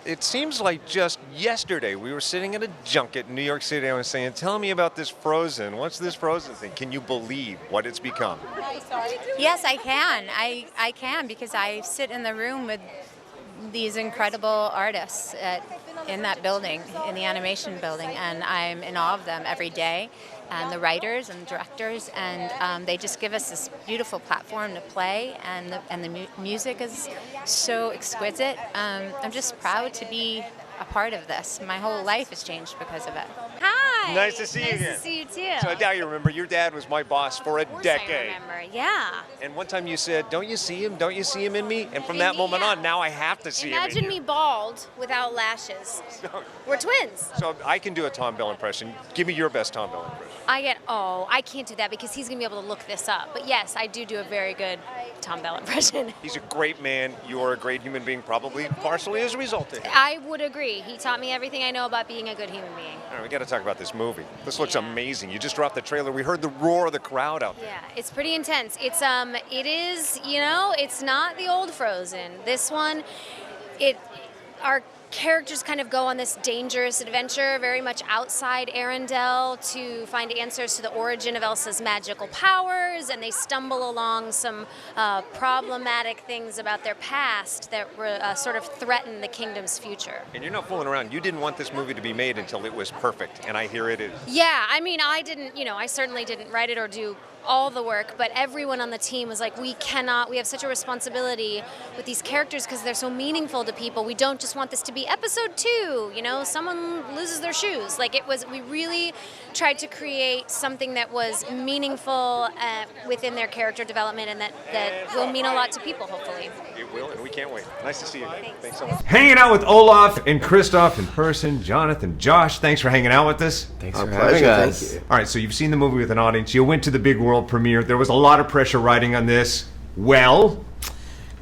it seems like just yesterday we were sitting at a junket in New York City. I was saying, tell me about this Frozen. What's this Frozen thing? Can you believe what it's become? Yes, I can. I can because I sit in the room with these incredible artists in that building, in the animation building, and I'm in awe of them every day. And the writers and directors, and they just give us this beautiful platform to play, and the music is so exquisite. I'm just proud to be a part of this. My whole life has changed because of it. Hi. Nice to see you again. Nice to see you too. So I doubt you remember, your dad was my boss for a decade. I remember, yeah. And one time you said, don't you see him? Don't you see him in me? And from In that me, moment yeah. on, now I have to see him in Imagine you. me bald without lashes. We're twins. So I can do a Tom Bell impression. Give me your best Tom Bell impression. I can't do that because he's going to be able to look this up. But yes, I do a very good Tom Bell impression. He's a great man. You're a great human being, probably partially as a result of him. I would agree. He taught me everything I know about being a good human being. All right, we got to talk about this movie. This looks Yeah. amazing. You just dropped the trailer. We heard the roar of the crowd out there. Yeah, it's pretty intense. It is, it's not the old Frozen. This one, our characters kind of go on this dangerous adventure, very much outside Arendelle, to find answers to the origin of Elsa's magical powers, and they stumble along some problematic things about their past that sort of threaten the kingdom's future. And you're not fooling around. You didn't want this movie to be made until it was perfect, and I hear it is. Yeah, I mean, I certainly didn't write it or do all the work, but everyone on the team was like, we have such a responsibility with these characters because they're so meaningful to people. We don't just want this to be episode 2, someone loses their shoes. We really tried to create something that was meaningful within their character development, and that will mean a lot to people, hopefully. It will, and we can't wait. Nice to see you. Thanks so much. Hanging out with Olaf and Christoph in person. Jonathan, Josh, thanks for hanging out with us. Thanks Our for pleasure, having us. thank you. All right, so you've seen the movie with an audience. You went to the big world premiere. There was a lot of pressure riding on this. Well,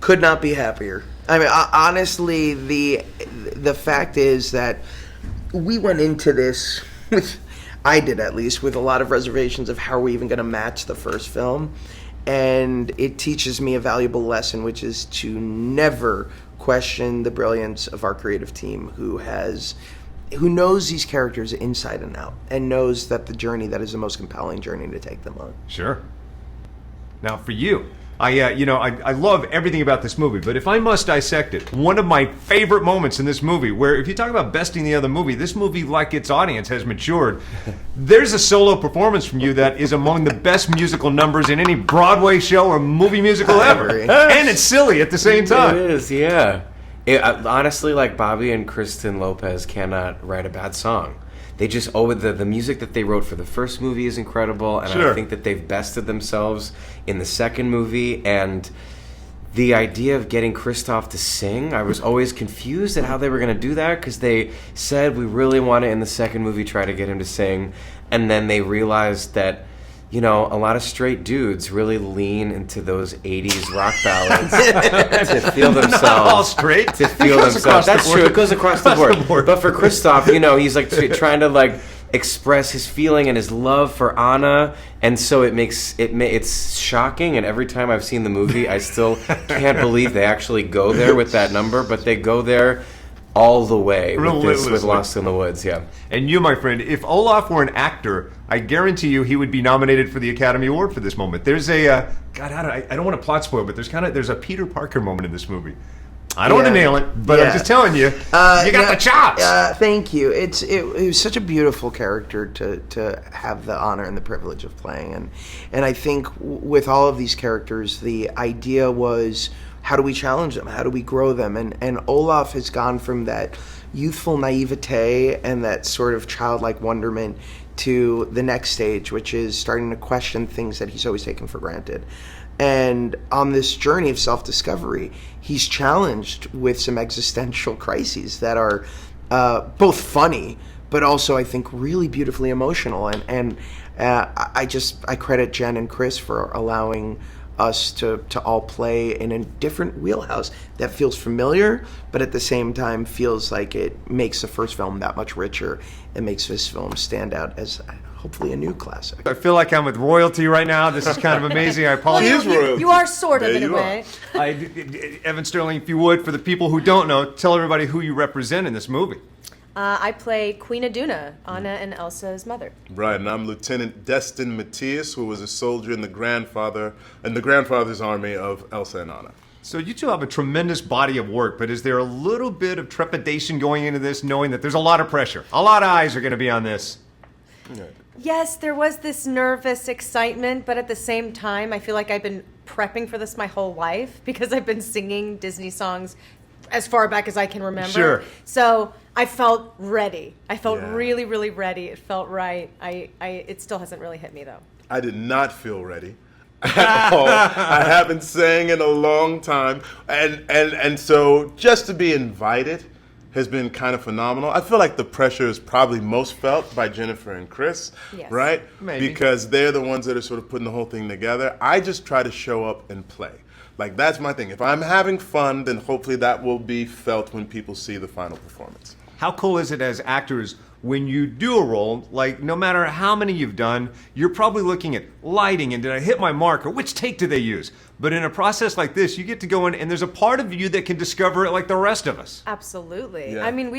Could not be happier. I mean, honestly, the fact is that we went into this with, I did at least, with a lot of reservations of how are we even going to match the first film. And it teaches me a valuable lesson, which is to never question the brilliance of our creative team who knows these characters inside and out and knows that the journey that is the most compelling journey to take them on. sure. Now, for you, I love everything about this movie, but if I must dissect it, one of my favorite moments in this movie, where if you talk about besting the other movie, this movie, like its audience, has matured. There's a solo performance from you that is among the best musical numbers in any Broadway show or movie musical ever. agree. And it's silly at the same time. It is, yeah. Honestly, Bobby and Kristen Lopez cannot write a bad song. They just the music that they wrote for the first movie is incredible, and Sure. I think that they've bested themselves in the second movie. And the idea of getting Christoph to sing, I was always confused at how they were going to do that, because they said we really want to in the second movie try to get him to sing, and then they realized that a lot of straight dudes really lean into those 80s rock ballads to feel themselves. Not all straight. To feel It goes themselves. across the That's board. true. It goes across the board. But for Christoph, he's trying to express his feeling and his love for Anna, and so it's shocking. And every time I've seen the movie, I still can't believe they actually go there with that number. But they go there all the way with Lost in the Woods. Yeah. And you, my friend, if Olaf were an actor, I guarantee you he would be nominated for the Academy Award for this moment. There's I don't want to plot spoil, but there's a Peter Parker moment in this movie. I don't want to nail it, but I'm just telling you, you got the chops. Thank you. It was such a beautiful character to have the honor and the privilege of playing, and I think with all of these characters, the idea was, how do we challenge them? How do we grow them? And Olaf has gone from that youthful naivete and that sort of childlike wonderment to the next stage, which is starting to question things that he's always taken for granted. And on this journey of self-discovery, he's challenged with some existential crises that are both funny, but also, I think, really beautifully emotional. And I credit Jen and Chris for allowing us to all play in a different wheelhouse that feels familiar, but at the same time feels like it makes the first film that much richer and makes this film stand out as hopefully a new classic. I feel like I'm with royalty right now. This is kind of amazing. I apologize. You are sort of in a way. Evan Sterling, if you would, for the people who don't know, tell everybody who you represent in this movie. I play Queen Iduna, Anna and Elsa's mother. Right, and I'm Lieutenant Destin Matthias, who was a soldier in the grandfather's army of Elsa and Anna. So you two have a tremendous body of work, but is there a little bit of trepidation going into this, knowing that there's a lot of pressure? A lot of eyes are going to be on this. Yes, there was this nervous excitement, but at the same time, I feel like I've been prepping for this my whole life because I've been singing Disney songs as far back as I can remember. Sure. So I felt ready. I felt really, really ready. It felt right. It still hasn't really hit me, though. I did not feel ready at all. I haven't sang in a long time. And so just to be invited has been kind of phenomenal. I feel like the pressure is probably most felt by Jennifer and Chris, Yes. right? Maybe. Because they're the ones that are sort of putting the whole thing together. I just try to show up and play. Like, that's my thing. If I'm having fun, then hopefully that will be felt when people see the final performance. How cool is it as actors when you do a role, like no matter how many you've done, you're probably looking at lighting and did I hit my mark or which take do they use? But in a process like this, you get to go in and there's a part of you that can discover it like the rest of us. Absolutely. Yeah. I mean,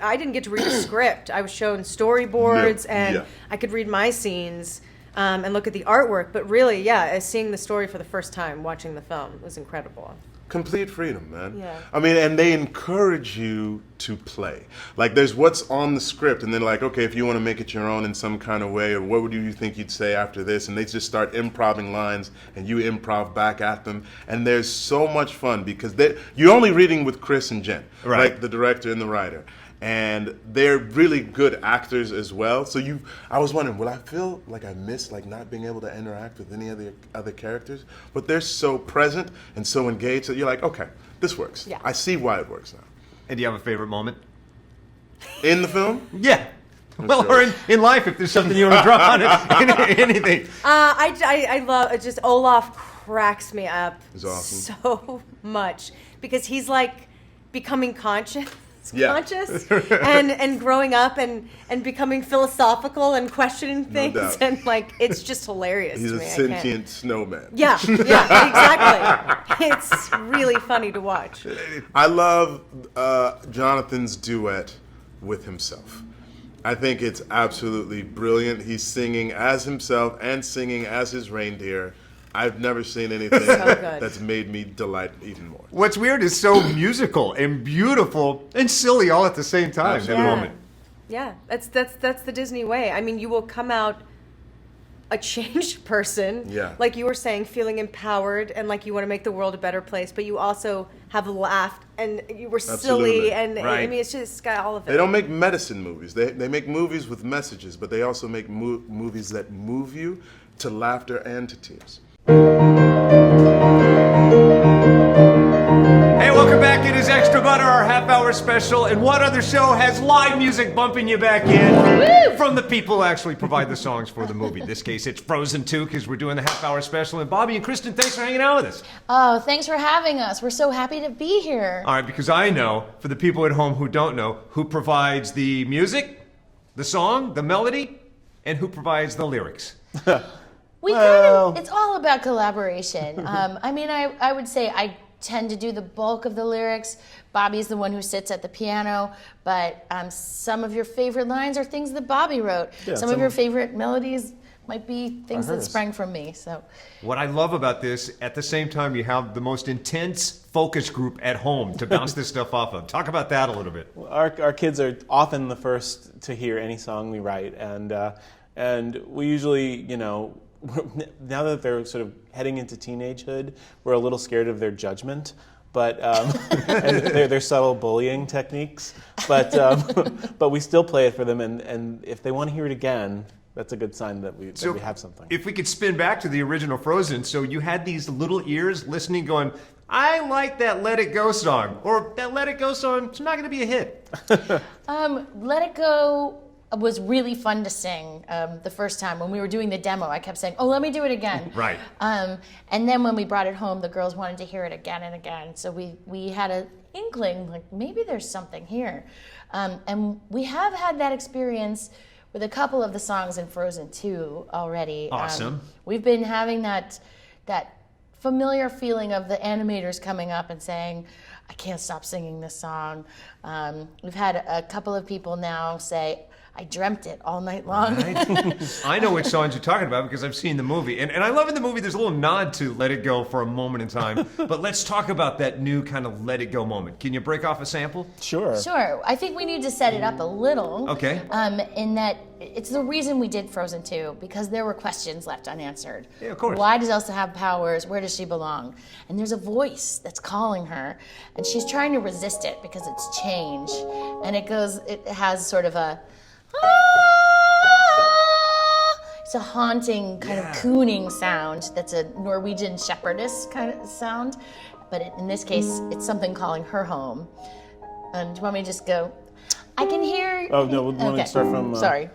I didn't get to read the script. I was shown storyboards and Yeah. I could read my scenes and look at the artwork. But really, yeah, seeing the story for the first time, watching the film was incredible. Complete freedom, man. Yeah. I mean, and they encourage you to play. Like, there's what's on the script, and then like, okay, if you want to make it your own in some kind of way, or what would you think you'd say after this? And they just start improvising lines, and you improv back at them. And there's so much fun because you're only reading with Chris and Jen, Right. like the director and the writer. And they're really good actors as well. So I was wondering, will I feel like I miss like not being able to interact with any of the other characters? But they're so present and so engaged that you're like, okay, this works. Yeah. I see why it works now. And do you have a favorite moment? In the film? Yeah. Well, sure. or in life, if there's something you want to draw on it, anything. I love just Olaf cracks me up He's awesome. so much because he's like becoming conscious. Yeah. Conscious and growing up and becoming philosophical and questioning things doubt. and like it's just hilarious He's to a me. I can't- sentient snowman. Yeah, exactly. It's really funny to watch. I love Jonathan's duet with himself. I think it's absolutely brilliant. He's singing as himself and singing as his reindeer. I've never seen anything good. that's made me delight even more. What's weird is so musical and beautiful and silly all at the same time. Absolutely. That Yeah. moment. Yeah, that's the Disney way. I mean, you will come out a changed person, Yeah. like you were saying, feeling empowered and like you want to make the world a better place, but you also have laughed and you were Absolutely. silly and I Right. mean, it's just got all of it. They don't make medicine movies. They make movies with messages, but they also make movies that move you to laughter and to tears. Hey, welcome back. It is Extra Butter, our half-hour special. And what other show has live music bumping you back in from the people who actually provide the songs for the movie? In this case, it's Frozen 2 because we're doing the half-hour special. And Bobby and Kristen, thanks for hanging out with us. Oh, thanks for having us. We're so happy to be here. All right, because I know, for the people at home who don't know, who provides the music, the song, the melody, and who provides the lyrics. It's all about collaboration. I mean, I would say I tend to do the bulk of the lyrics. Bobby's the one who sits at the piano, but some of your favorite lines are things that Bobby wrote. Some of your favorite melodies might be things that sprang from me. So, What I love about this, at the same time, you have the most intense focus group at home to bounce this stuff off of. Talk about that a little bit. Our kids are often the first to hear any song we write, and we usually, now that they're sort of heading into teenagehood, we're a little scared of their judgment, but and their subtle bullying techniques. But we still play it for them, and if they want to hear it again, that's a good sign that we have something. If we could spin back to the original Frozen, so you had these little ears listening going, I like that Let It Go song, or that Let It Go song, it's not going to be a hit. Let It Go was really fun to sing the first time. When we were doing the demo, I kept saying, oh, let me do it again. Right. And then when we brought it home, the girls wanted to hear it again and again. So we had an inkling, like, maybe there's something here. And we have had that experience with a couple of the songs in Frozen 2 already. Awesome. We've been having that familiar feeling of the animators coming up and saying, I can't stop singing this song. We've had a couple of people now say, I dreamt it all night long. Right. I know which songs you're talking about because I've seen the movie. And I love in the movie there's a little nod to Let It Go for a moment in time. But let's talk about that new kind of Let It Go moment. Can you break off a sample? Sure. Sure. I think we need to set it up a little. Okay. In that it's the reason we did Frozen 2, because there were questions left unanswered. Yeah, of course. Why does Elsa have powers? Where does she belong? And there's a voice that's calling her, and she's trying to resist it because it's change. And it has sort of a, it's a haunting kind of cooning sound that's a Norwegian shepherdess kind of sound. But in this case, it's something calling her home. And do you want me to just go? I can hear. Oh, no, we want to start from. Sorry.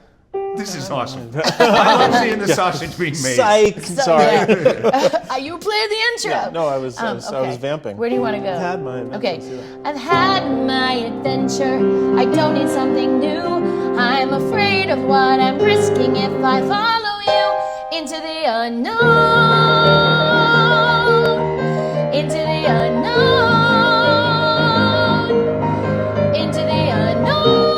This is awesome. I love seeing the sausage being made. Psych! Sorry. You play the intro. Yeah, no, I was vamping. Where do you want to go? I've had my adventure. Okay. I've had my adventure. I don't need something new. I'm afraid of what I'm risking if I follow you into the unknown. Into the unknown. Into the unknown.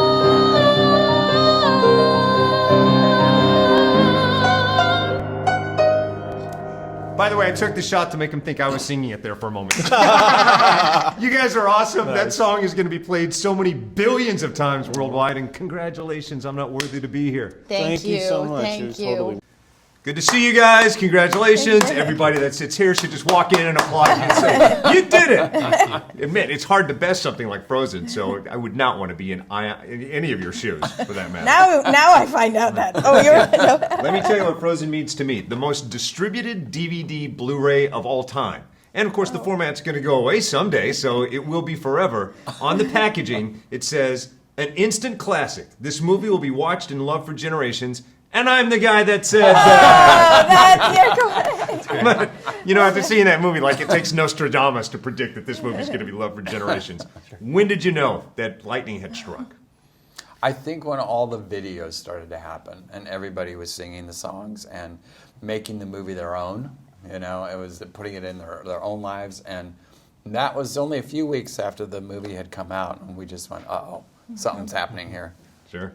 By the way, I took the shot to make him think I was singing it there for a moment. You guys are awesome. Nice. That song is going to be played so many billions of times worldwide, and congratulations, I'm not worthy to be here. Thank you so much. Thank You're you. totally- Good to see you guys. Congratulations. Everybody that sits here should just walk in and applaud you and say, you did it. Admit, it's hard to best something like Frozen, so I would not want to be in any of your shoes, for that matter. Now I find out that. Oh, you're. No. Let me tell you what Frozen means to me. The most distributed DVD Blu-ray of all time. And of course, the format's going to go away someday, so it will be forever. On the packaging, it says, an instant classic. This movie will be watched and loved for generations. And I'm the guy that said that. You know, after seeing that movie, like, it takes Nostradamus to predict that this movie's going to be loved for generations. When did you know that lightning had struck? I think when all the videos started to happen and everybody was singing the songs and making the movie their own, you know, it was putting it in their own lives. And that was only a few weeks after the movie had come out, and we just went, uh-oh, something's happening here. Sure.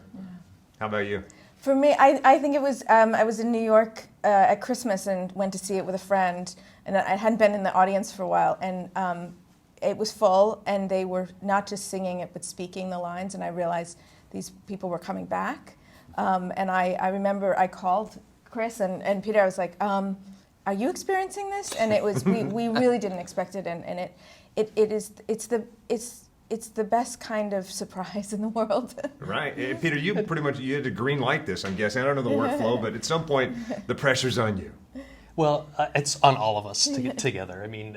How about you? For me, I think it was, I was in New York at Christmas and went to see it with a friend, and I hadn't been in the audience for a while, and it was full, and they were not just singing it, but speaking the lines, and I realized these people were coming back. And I remember I called Chris and Peter, I was like, are you experiencing this? And it was, we really didn't expect it, and it's the best kind of surprise in the world. Right. Peter, you had to green light this, I'm guessing. I don't know the workflow, but at some point, the pressure's on you. Well, it's on all of us to get together. I mean,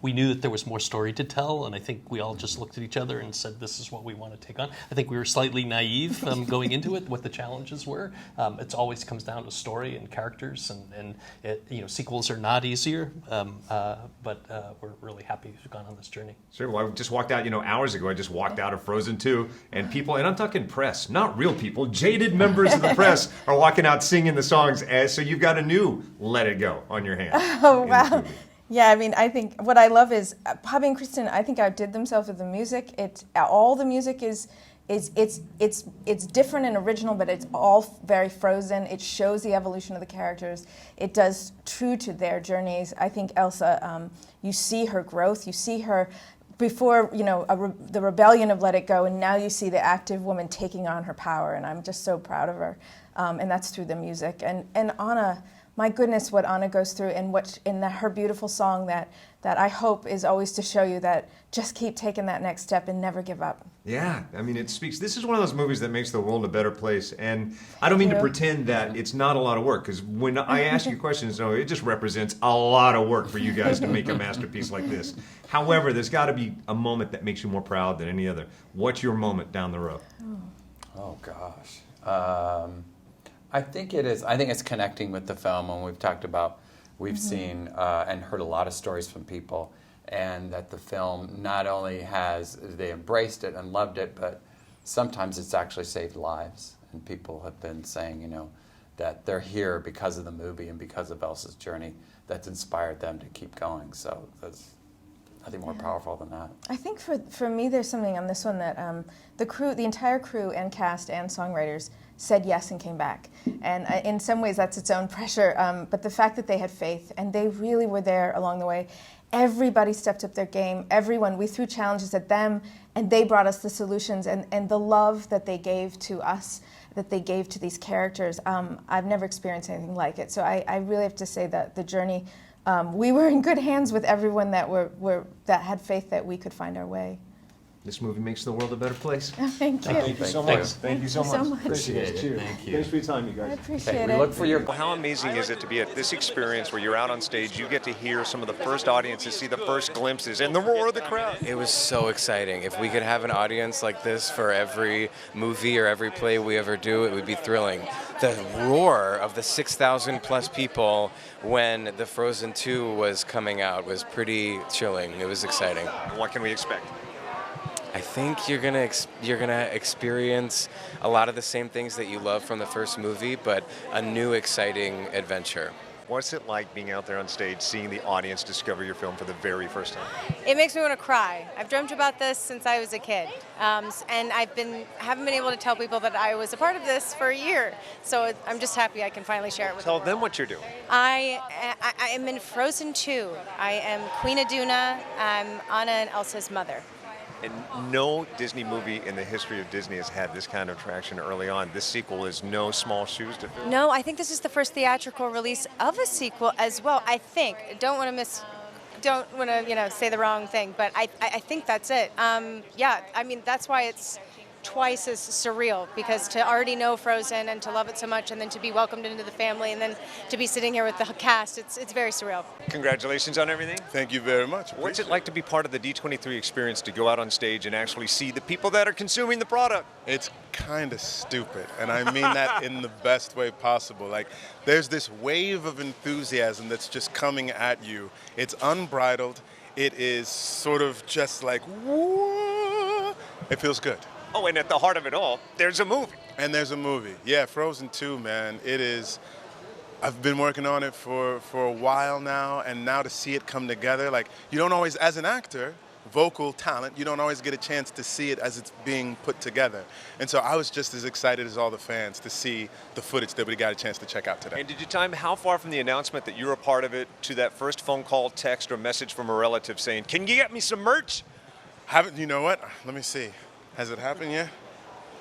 we knew that there was more story to tell, and I think we all just looked at each other and said, this is what we want to take on. I think we were slightly naive going into it, what the challenges were. It always comes down to story and characters, and sequels are not easier, but we're really happy to have gone on this journey. Sure. Well, I just walked out, hours ago. I just walked out of Frozen 2, and people, and I'm talking press, not real people, jaded members of the press are walking out singing the songs, so you've got a new Let It Go on your hands. Oh, wow. Yeah, I mean, I think what I love is Bobby and Kristen, I think outdid themselves with the music. All the music is different and original, but it's all very Frozen. It shows the evolution of the characters. It does true to their journeys. I think Elsa, you see her growth. You see her before, the rebellion of Let It Go, and now you see the active woman taking on her power, and I'm just so proud of her. And that's through the music. And Anna, my goodness, what Anna goes through, and her beautiful song that I hope is always to show you that just keep taking that next step and never give up. Yeah, I mean, it speaks. This is one of those movies that makes the world a better place, and I don't mean to pretend that it's not a lot of work, because when I ask you questions, it just represents a lot of work for you guys to make a masterpiece like this. However, there's got to be a moment that makes you more proud than any other. What's your moment down the road? Oh, gosh. I think it is. I think it's connecting with the film, and we've seen and heard a lot of stories from people, and that the film not only they embraced it and loved it, but sometimes it's actually saved lives. And people have been saying, that they're here because of the movie and because of Elsa's journey that's inspired them to keep going. So that's nothing more powerful than that. I think for me, there's something on this one that the entire crew and cast and songwriters said yes and came back. And in some ways, that's its own pressure. But the fact that they had faith and they really were there along the way. Everybody stepped up their game. Everyone, we threw challenges at them, and they brought us the solutions. And the love that they gave to us, that they gave to these characters, I've never experienced anything like it. So I really have to say that the journey, we were in good hands with everyone that that had faith that we could find our way. This movie makes the world a better place. Thank you. Thank you so much. Thank you so much. Appreciate it. Cheers. Thank you. Thanks for your time, you guys. I appreciate We it. look for your. How amazing is it to be at this experience where you're out on stage, you get to hear some of the first audiences, see the first glimpses, and the roar of the crowd. It was so exciting. If we could have an audience like this for every movie or every play we ever do, it would be thrilling. The roar of the 6,000 plus people when the Frozen 2 was coming out was pretty chilling. It was exciting. What can we expect? I think you're gonna experience a lot of the same things that you love from the first movie, but a new exciting adventure. What's it like being out there on stage, seeing the audience discover your film for the very first time? It makes me want to cry. I've dreamt about this since I was a kid, and haven't been able to tell people that I was a part of this for a year. So I'm just happy I can finally share it with Tell them what you're doing. I am in Frozen 2. I am Queen Iduna. I'm Anna and Elsa's mother. And no Disney movie in the history of Disney has had this kind of traction early on. This sequel is no small shoes to fill. No, I think this is the first theatrical release of a sequel as well. I think. Don't want to say the wrong thing, but I think that's it. Yeah, I mean that's why it's twice as surreal, because to already know Frozen and to love it so much, and then to be welcomed into the family, and then to be sitting here with the cast, it's very surreal. Congratulations on everything. Thank you very much. What's it like to be part of the D23 experience, to go out on stage and actually see the people that are consuming the product? It's kind of stupid, and I mean that in the best way possible. Like, there's this wave of enthusiasm that's just coming at you. It's unbridled. It is sort of just like, whoa. It feels good. Oh, and at the heart of it all, there's a movie. And there's a movie. Yeah, Frozen 2, man. It is. I've been working on it for a while now, and now to see it come together, like, you don't always, as an actor, vocal talent, you don't always get a chance to see it as it's being put together. And so I was just as excited as all the fans to see the footage that we got a chance to check out today. And did you time how far from the announcement that you're a part of it to that first phone call, text, or message from a relative saying, "Can you get me some merch?" You know what? Let me see. Has it happened yet?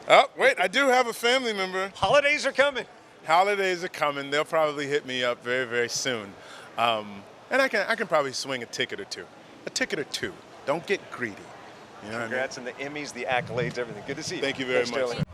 Oh, wait, I do have a family member. Holidays are coming. Holidays are coming. They'll probably hit me up very, very soon. And I can probably swing a ticket or two. A ticket or two. Don't get greedy. You know Congrats what I mean? on the Emmys, the accolades, everything. Good to see you. Thank you very Thanks, much. Sterling.